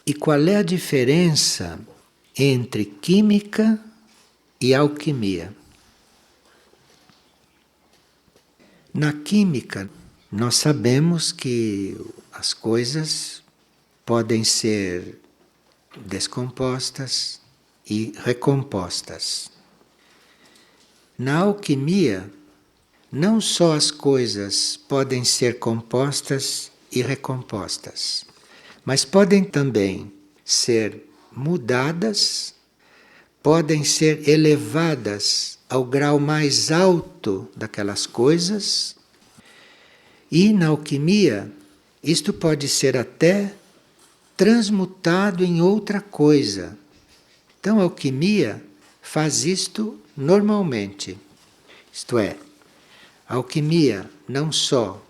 E qual é a diferença entre química e alquimia? Na química, nós sabemos que as coisas podem ser descompostas e recompostas. Na alquimia, não só as coisas podem ser compostas e recompostas, mas podem também ser mudadas, podem ser elevadas ao grau mais alto daquelas coisas, e na alquimia isto pode ser até transmutado em outra coisa. Então a alquimia faz isto normalmente. Isto é, a alquimia não só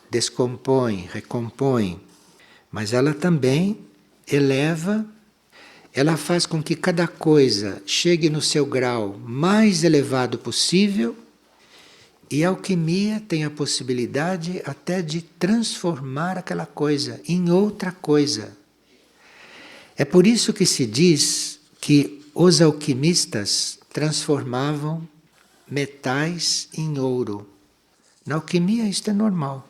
descompõe, recompõe, mas ela também eleva, ela faz com que cada coisa chegue no seu grau mais elevado possível, e a alquimia tem a possibilidade até de transformar aquela coisa em outra coisa. É por isso que se diz que os alquimistas transformavam metais em ouro. Na alquimia isto é normal.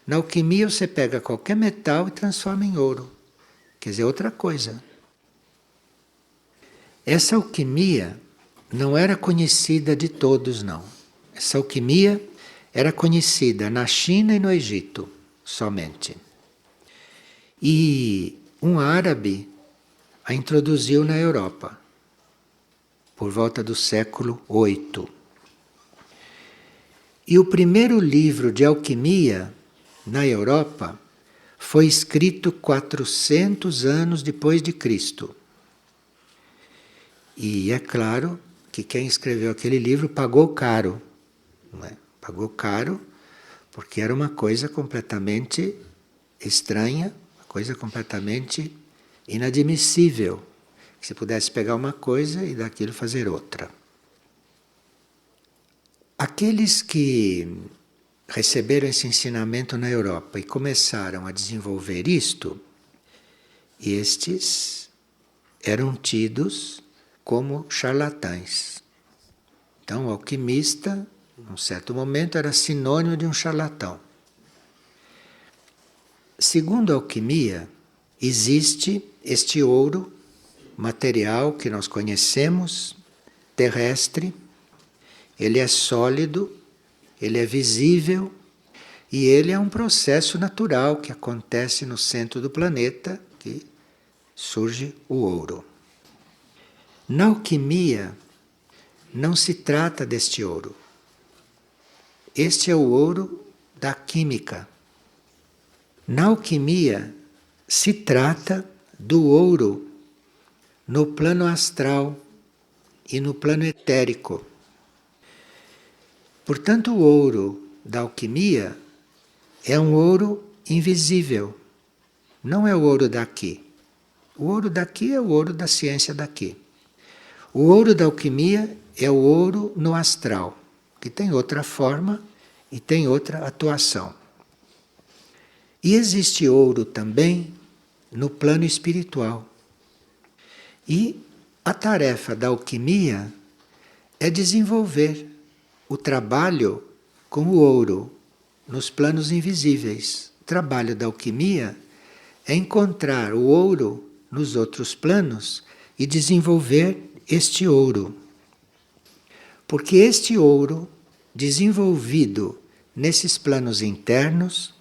Na alquimia você pega qualquer metal e transforma em ouro. Quer dizer, outra coisa. Essa alquimia não era conhecida de todos, não. Essa alquimia era conhecida na China e no Egito, somente. E um árabe a introduziu na Europa, por volta do século VIII. E o primeiro livro de alquimia na Europa foi escrito 400 anos depois de Cristo. E é claro que quem escreveu aquele livro pagou caro. Não é? Pagou caro porque era uma coisa completamente estranha, uma coisa completamente inadmissível. Que se pudesse pegar uma coisa e daquilo fazer outra. Aqueles que receberam esse ensinamento na Europa e começaram a desenvolver isto, estes eram tidos como charlatães. Então, o alquimista, num certo momento, era sinônimo de um charlatão. Segundo a alquimia, existe este ouro, material que nós conhecemos, terrestre, ele é sólido, ele é visível e ele é um processo natural que acontece no centro do planeta, que surge o ouro. Na alquimia, não se trata deste ouro. Este é o ouro da química. Na alquimia, se trata do ouro no plano astral e no plano etérico. Portanto, o ouro da alquimia é um ouro invisível. Não é o ouro daqui. O ouro daqui é o ouro da ciência daqui. O ouro da alquimia é o ouro no astral, que tem outra forma e tem outra atuação. E existe ouro também no plano espiritual. E a tarefa da alquimia é desenvolver o trabalho com o ouro nos planos invisíveis. O trabalho da alquimia é encontrar o ouro nos outros planos e desenvolver este ouro. Porque este ouro, desenvolvido nesses planos internos,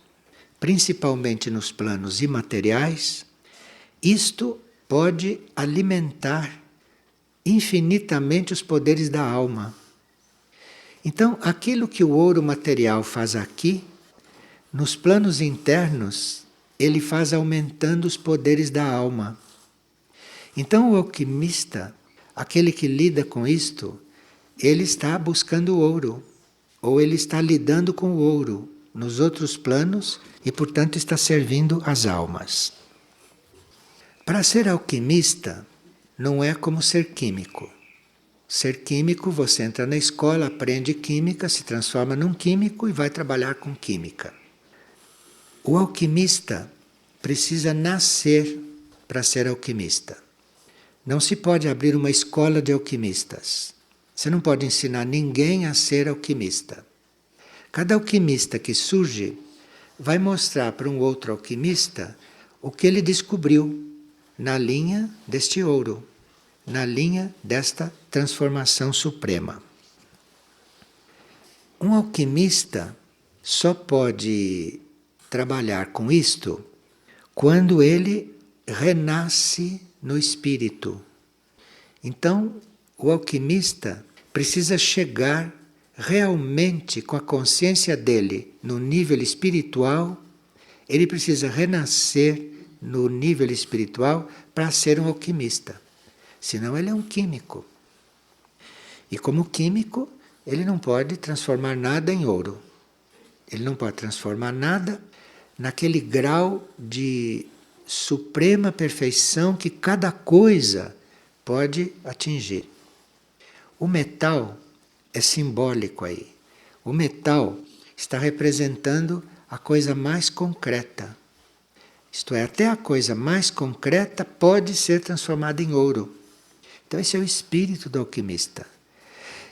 principalmente nos planos imateriais, isto pode alimentar infinitamente os poderes da alma. Então, aquilo que o ouro material faz aqui, nos planos internos, ele faz aumentando os poderes da alma. Então, o alquimista, aquele que lida com isto, ele está buscando o ouro, ou ele está lidando com o ouro nos outros planos e, portanto, está servindo as almas. Para ser alquimista, não é como ser químico. Ser químico, você entra na escola, aprende química, se transforma num químico e vai trabalhar com química. O alquimista precisa nascer para ser alquimista. Não se pode abrir uma escola de alquimistas. Você não pode ensinar ninguém a ser alquimista. Cada alquimista que surge vai mostrar para um outro alquimista o que ele descobriu na linha deste ouro, na linha desta transformação suprema. Um alquimista só pode trabalhar com isto quando ele renasce no espírito. Então, o alquimista precisa chegar realmente com a consciência dele no nível espiritual, ele precisa renascer no nível espiritual para ser um alquimista. Senão ele é um químico. E como químico, ele não pode transformar nada em ouro. Ele não pode transformar nada naquele grau de suprema perfeição que cada coisa pode atingir. O metal é simbólico aí. O metal está representando a coisa mais concreta. Isto é, até a coisa mais concreta pode ser transformada em ouro. Então esse é o espírito do alquimista.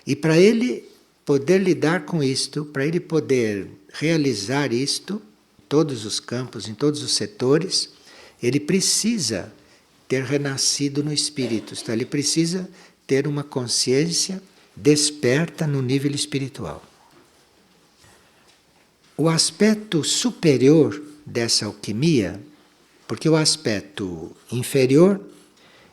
E para ele poder lidar com isto, para ele poder realizar isto, em todos os campos, em todos os setores, ele precisa ter renascido no espírito. Então ele precisa ter uma consciência desperta no nível espiritual. O aspecto superior dessa alquimia, porque o aspecto inferior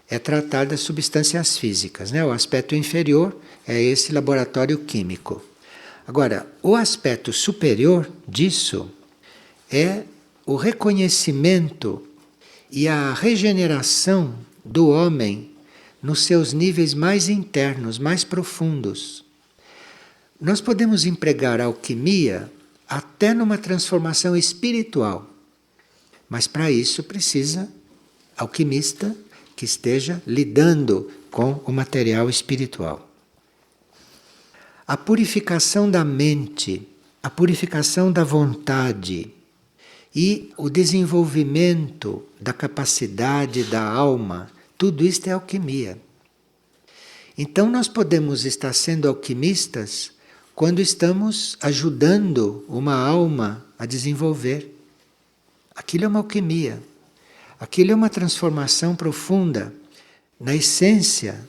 é tratar das substâncias físicas, né? O aspecto inferior é esse laboratório químico. Agora, o aspecto superior disso é o reconhecimento e a regeneração do homem nos seus níveis mais internos, mais profundos. Nós podemos empregar a alquimia até numa transformação espiritual, mas para isso precisa alquimista que esteja lidando com o material espiritual. A purificação da mente, a purificação da vontade e o desenvolvimento da capacidade da alma, tudo isto é alquimia. Então nós podemos estar sendo alquimistas quando estamos ajudando uma alma a desenvolver. Aquilo é uma alquimia. Aquilo é uma transformação profunda na essência,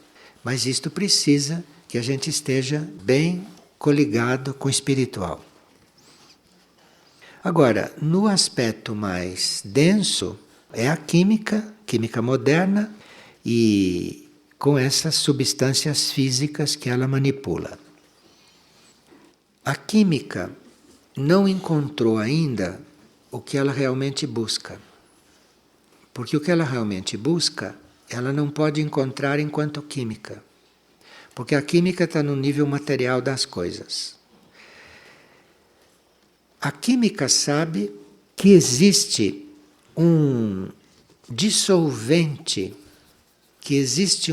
mas isto precisa que a gente esteja bem coligado com o espiritual. Agora, no aspecto mais denso, é a química moderna e com essas substâncias físicas que ela manipula. A química não encontrou ainda o que ela realmente busca. Porque o que ela realmente busca, ela não pode encontrar enquanto química. Porque a química está no nível material das coisas. A química sabe que existe um dissolvente, que existe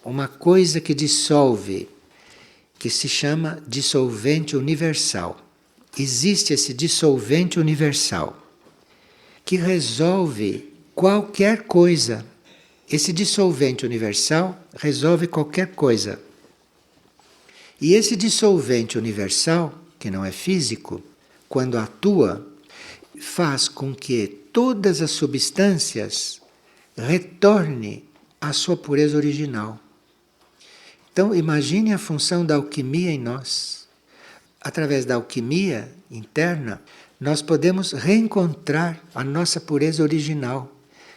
uma coisa que dissolve, que se chama dissolvente universal. Existe esse dissolvente universal, que resolve qualquer coisa. Esse dissolvente universal resolve qualquer coisa. E esse dissolvente universal, que não é físico, quando atua, faz com que todas as substâncias retornem à sua pureza original. Então, imagine a função da alquimia em nós. Através da alquimia interna, nós podemos reencontrar a nossa pureza original,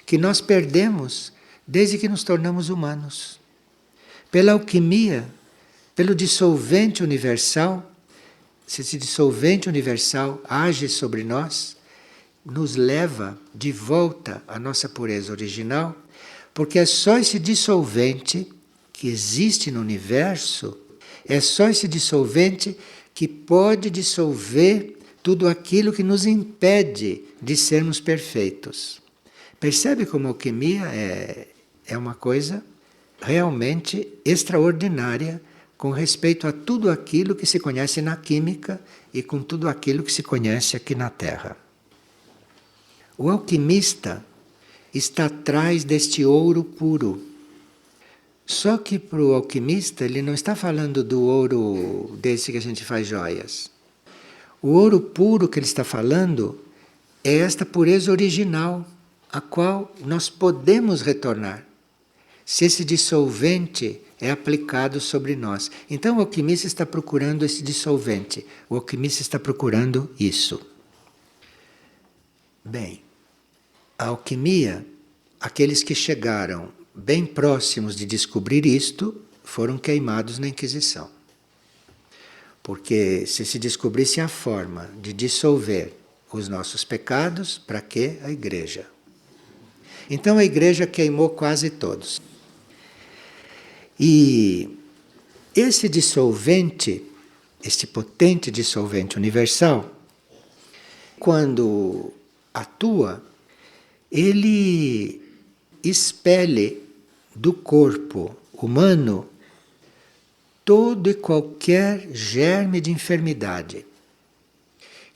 que nós perdemos desde que nos tornamos humanos. Pela alquimia, pelo dissolvente universal, se esse dissolvente universal age sobre nós, nos leva de volta à nossa pureza original, porque é só esse dissolvente que existe no universo, é só esse dissolvente que pode dissolver tudo aquilo que nos impede de sermos perfeitos. Percebe como a alquimia é uma coisa realmente extraordinária com respeito a tudo aquilo que se conhece na química e com tudo aquilo que se conhece aqui na Terra. O alquimista está atrás deste ouro puro. Só que para o alquimista ele não está falando do ouro desse que a gente faz joias. O ouro puro que ele está falando é esta pureza original, a qual nós podemos retornar, se esse dissolvente é aplicado sobre nós. Então o alquimista está procurando esse dissolvente, o alquimista está procurando isso. Bem, a alquimia, aqueles que chegaram bem próximos de descobrir isto, foram queimados na Inquisição. Porque se descobrisse a forma de dissolver os nossos pecados, para que a Igreja? Então a Igreja queimou quase todos. E esse dissolvente, este potente dissolvente universal, quando atua, ele expele do corpo humano todo e qualquer germe de enfermidade.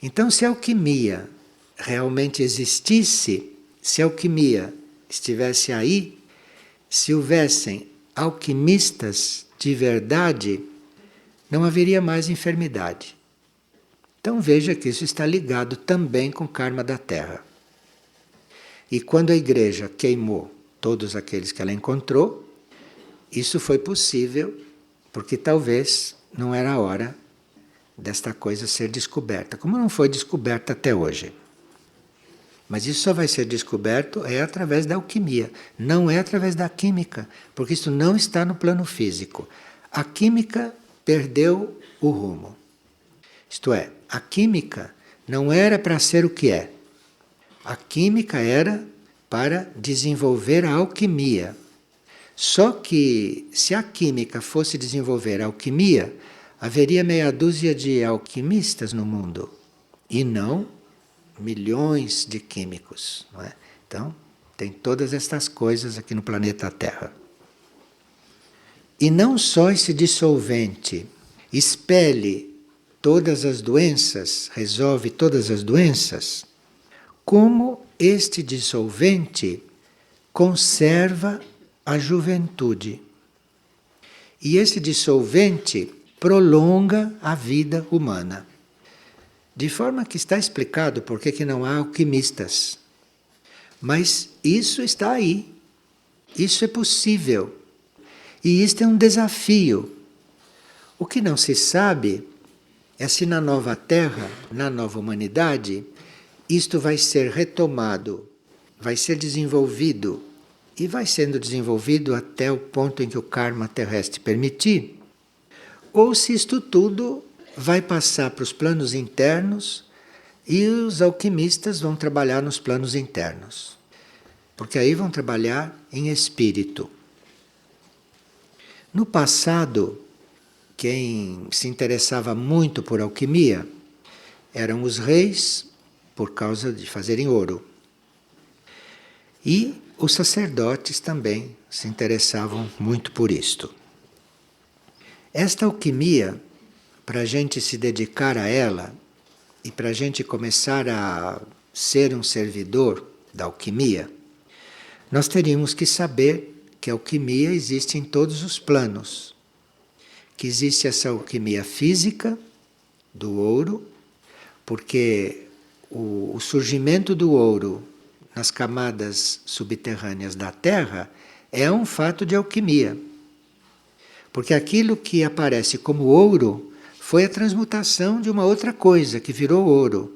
Então, se a alquimia realmente existisse, se a alquimia estivesse aí, se houvessem alquimistas de verdade, não haveria mais enfermidade. Então veja que isso está ligado também com o karma da Terra. E quando a Igreja queimou todos aqueles que ela encontrou, isso foi possível porque talvez não era a hora desta coisa ser descoberta, como não foi descoberta até hoje. Mas isso só vai ser descoberto através da alquimia, não é através da química, porque isso não está no plano físico. A química perdeu o rumo. Isto é, a química não era para ser o que é. A química era para desenvolver a alquimia. Só que se a química fosse desenvolver a alquimia, haveria meia dúzia de alquimistas no mundo e não milhões de químicos, não é? Então, tem todas estas coisas aqui no planeta Terra. E não só esse dissolvente expele todas as doenças, resolve todas as doenças, como este dissolvente conserva a juventude. E esse dissolvente prolonga a vida humana. De forma que está explicado por que não há alquimistas. Mas isso está aí. Isso é possível. E isto é um desafio. O que não se sabe é se na nova Terra, na nova humanidade, isto vai ser retomado, vai ser desenvolvido e vai sendo desenvolvido até o ponto em que o karma terrestre permitir, ou se isto tudo vai passar para os planos internos e os alquimistas vão trabalhar nos planos internos. Porque aí vão trabalhar em espírito. No passado, quem se interessava muito por alquimia eram os reis, por causa de fazerem ouro. E os sacerdotes também se interessavam muito por isto. Esta alquimia, para a gente se dedicar a ela e para a gente começar a ser um servidor da alquimia, nós teríamos que saber que a alquimia existe em todos os planos. Que existe essa alquimia física do ouro, porque o surgimento do ouro nas camadas subterrâneas da Terra é um fato de alquimia. Porque aquilo que aparece como ouro foi a transmutação de uma outra coisa que virou ouro.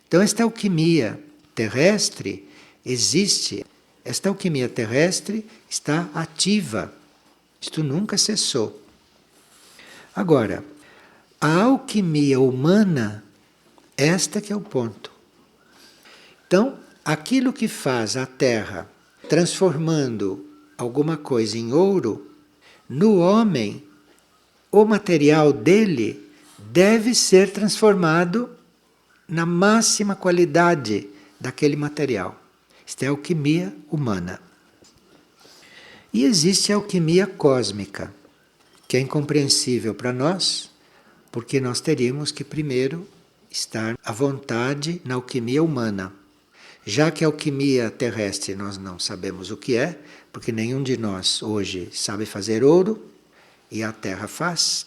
Então esta alquimia terrestre existe. Esta alquimia terrestre está ativa. Isto nunca cessou. Agora, a alquimia humana, esta que é o ponto. Então, aquilo que faz a Terra transformando alguma coisa em ouro, no homem, o material dele deve ser transformado na máxima qualidade daquele material. Isto é a alquimia humana. E existe a alquimia cósmica, que é incompreensível para nós, porque nós teríamos que primeiro estar à vontade na alquimia humana. Já que a alquimia terrestre nós não sabemos o que é, porque nenhum de nós hoje sabe fazer ouro, e a Terra faz,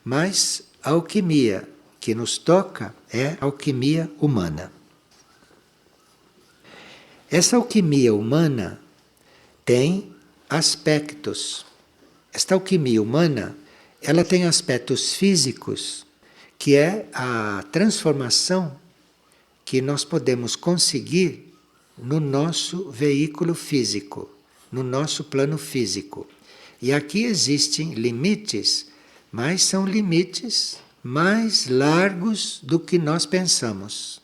mas a alquimia que nos toca é a alquimia humana. Essa alquimia humana tem aspectos. Esta alquimia humana, ela tem aspectos físicos, que é a transformação que nós podemos conseguir no nosso veículo físico, no nosso plano físico. E aqui existem limites, mas são limites mais largos do que nós pensamos.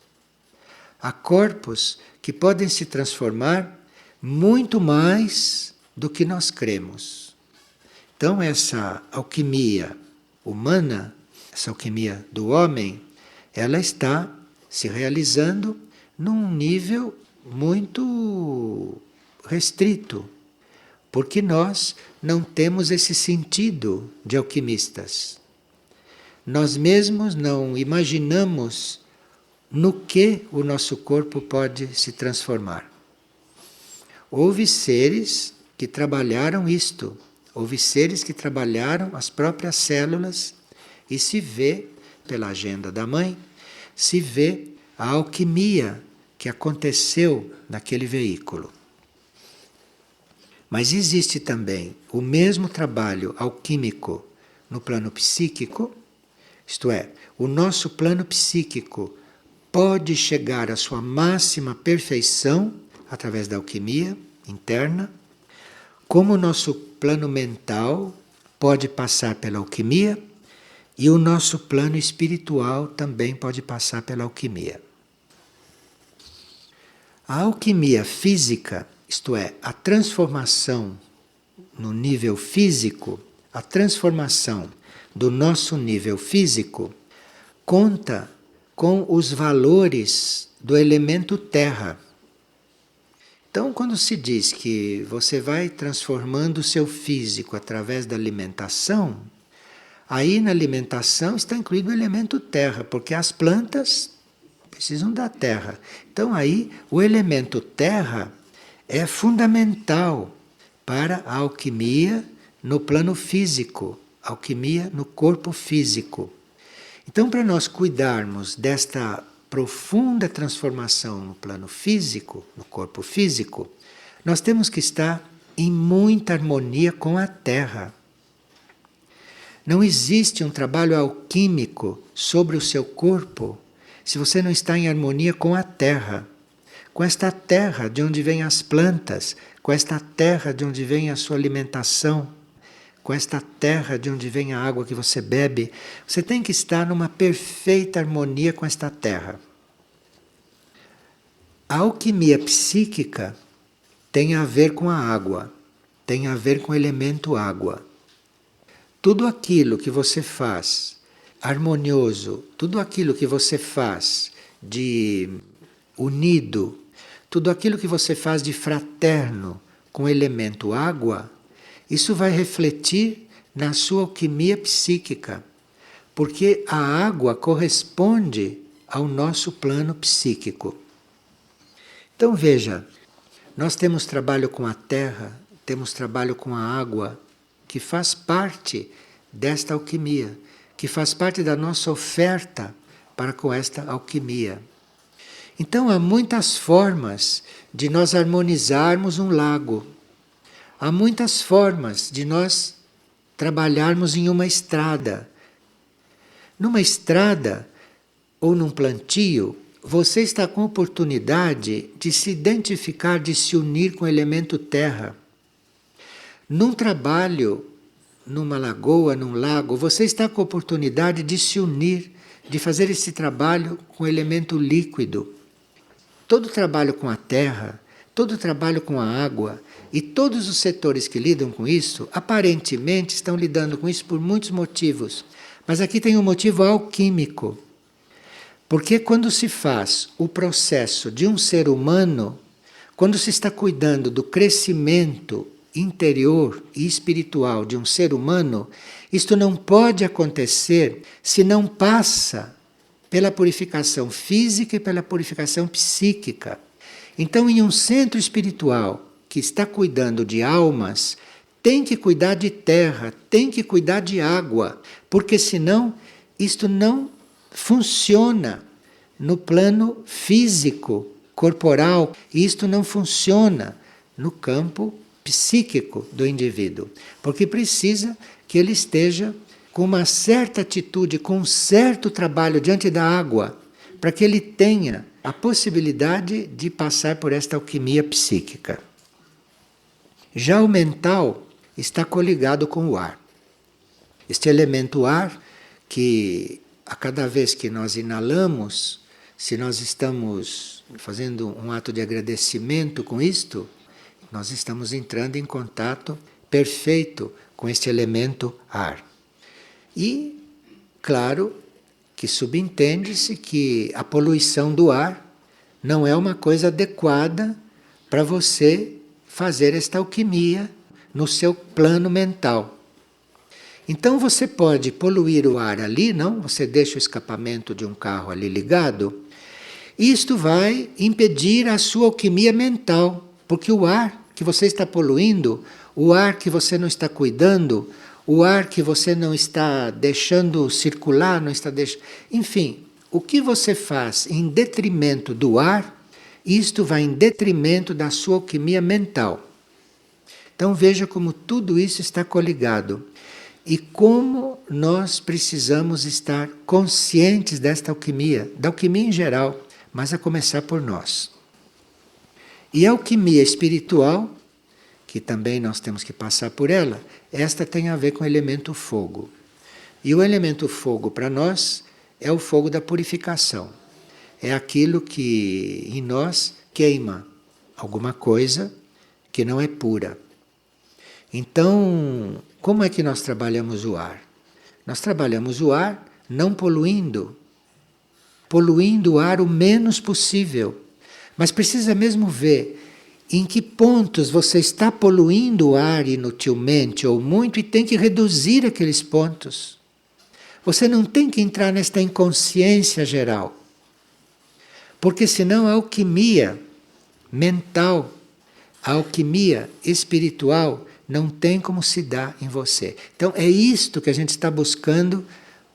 Há corpos que podem se transformar muito mais do que nós cremos. Então, essa alquimia humana, essa alquimia do homem, ela está se realizando num nível muito restrito, porque nós não temos esse sentido de alquimistas. Nós mesmos não imaginamos no que o nosso corpo pode se transformar. Houve seres que trabalharam isto, houve seres que trabalharam as próprias células e se vê, pela agenda da mãe, se vê a alquimia que aconteceu naquele veículo. Mas existe também o mesmo trabalho alquímico no plano psíquico, isto é, o nosso plano psíquico pode chegar à sua máxima perfeição através da alquimia interna, como o nosso plano mental pode passar pela alquimia e o nosso plano espiritual também pode passar pela alquimia. A alquimia física, isto é, a transformação no nível físico, a transformação do nosso nível físico, conta com os valores do elemento terra. Então, quando se diz que você vai transformando o seu físico através da alimentação, aí na alimentação está incluído o elemento terra, porque as plantas precisam da terra. Então aí o elemento terra é fundamental para a alquimia no plano físico, alquimia no corpo físico. Então, para nós cuidarmos desta profunda transformação no plano físico, no corpo físico, nós temos que estar em muita harmonia com a Terra. Não existe um trabalho alquímico sobre o seu corpo se você não está em harmonia com a Terra. Com esta terra de onde vêm as plantas, com esta terra de onde vem a sua alimentação, com esta terra de onde vem a água que você bebe. Você tem que estar numa perfeita harmonia com esta terra. A alquimia psíquica tem a ver com a água, tem a ver com o elemento água. Tudo aquilo que você faz harmonioso, tudo aquilo que você faz de unido, tudo aquilo que você faz de fraterno com o elemento água, isso vai refletir na sua alquimia psíquica, porque a água corresponde ao nosso plano psíquico. Então veja, nós temos trabalho com a terra, temos trabalho com a água, que faz parte desta alquimia, que faz parte da nossa oferta para com esta alquimia. Então há muitas formas de nós harmonizarmos um lago. Há muitas formas de nós trabalharmos em uma estrada. Numa estrada ou num plantio, você está com a oportunidade de se identificar, de se unir com o elemento terra. Num trabalho, numa lagoa, num lago, você está com a oportunidade de se unir, de fazer esse trabalho com o elemento líquido. Todo trabalho com a terra, todo trabalho com a água e todos os setores que lidam com isso, aparentemente estão lidando com isso por muitos motivos. Mas aqui tem um motivo alquímico. Porque quando se faz o processo de um ser humano, quando se está cuidando do crescimento interior e espiritual de um ser humano, isto não pode acontecer se não passa pela purificação física e pela purificação psíquica. Então, em um centro espiritual que está cuidando de almas, tem que cuidar de terra, tem que cuidar de água, porque senão isto não funciona no plano físico, corporal, e isto não funciona no campo psíquico do indivíduo, porque precisa que ele esteja com uma certa atitude, com um certo trabalho diante da água, para que ele tenha a possibilidade de passar por esta alquimia psíquica. Já o mental está coligado com o ar. Este elemento ar que a cada vez que nós inalamos, se nós estamos fazendo um ato de agradecimento com isto, nós estamos entrando em contato perfeito com este elemento ar. E, claro, que subentende-se que a poluição do ar não é uma coisa adequada para você fazer esta alquimia no seu plano mental. Então você pode poluir o ar ali, não? Você deixa o escapamento de um carro ali ligado, isto vai impedir a sua alquimia mental, porque o ar que você está poluindo, o ar que você não está cuidando, o ar que você não está deixando circular, não está deixando... Enfim, o que você faz em detrimento do ar, isto vai em detrimento da sua alquimia mental. Então veja como tudo isso está coligado. E como nós precisamos estar conscientes desta alquimia, da alquimia em geral, mas a começar por nós. E a alquimia espiritual, que também nós temos que passar por ela, esta tem a ver com o elemento fogo. E o elemento fogo para nós é o fogo da purificação. É aquilo que em nós queima alguma coisa que não é pura. Então, como é que nós trabalhamos o ar? Nós trabalhamos o ar não poluindo o ar o menos possível. Mas precisa mesmo ver em que pontos você está poluindo o ar inutilmente ou muito e tem que reduzir aqueles pontos. Você não tem que entrar nesta inconsciência geral. Porque senão a alquimia mental, a alquimia espiritual não tem como se dar em você. Então é isto que a gente está buscando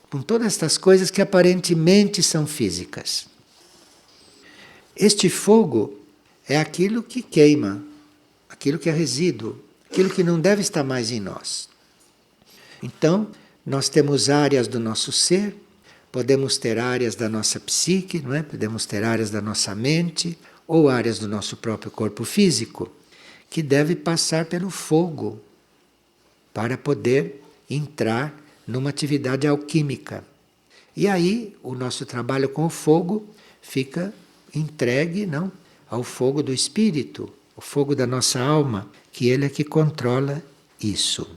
com todas estas coisas que aparentemente são físicas. Este fogo é aquilo que queima, aquilo que é resíduo, aquilo que não deve estar mais em nós. Então, nós temos áreas do nosso ser, podemos ter áreas da nossa psique, não é? Podemos ter áreas da nossa mente ou áreas do nosso próprio corpo físico, que deve passar pelo fogo para poder entrar numa atividade alquímica. E aí o nosso trabalho com o fogo fica entregue, não, ao fogo do espírito, o fogo da nossa alma, que ele é que controla isso.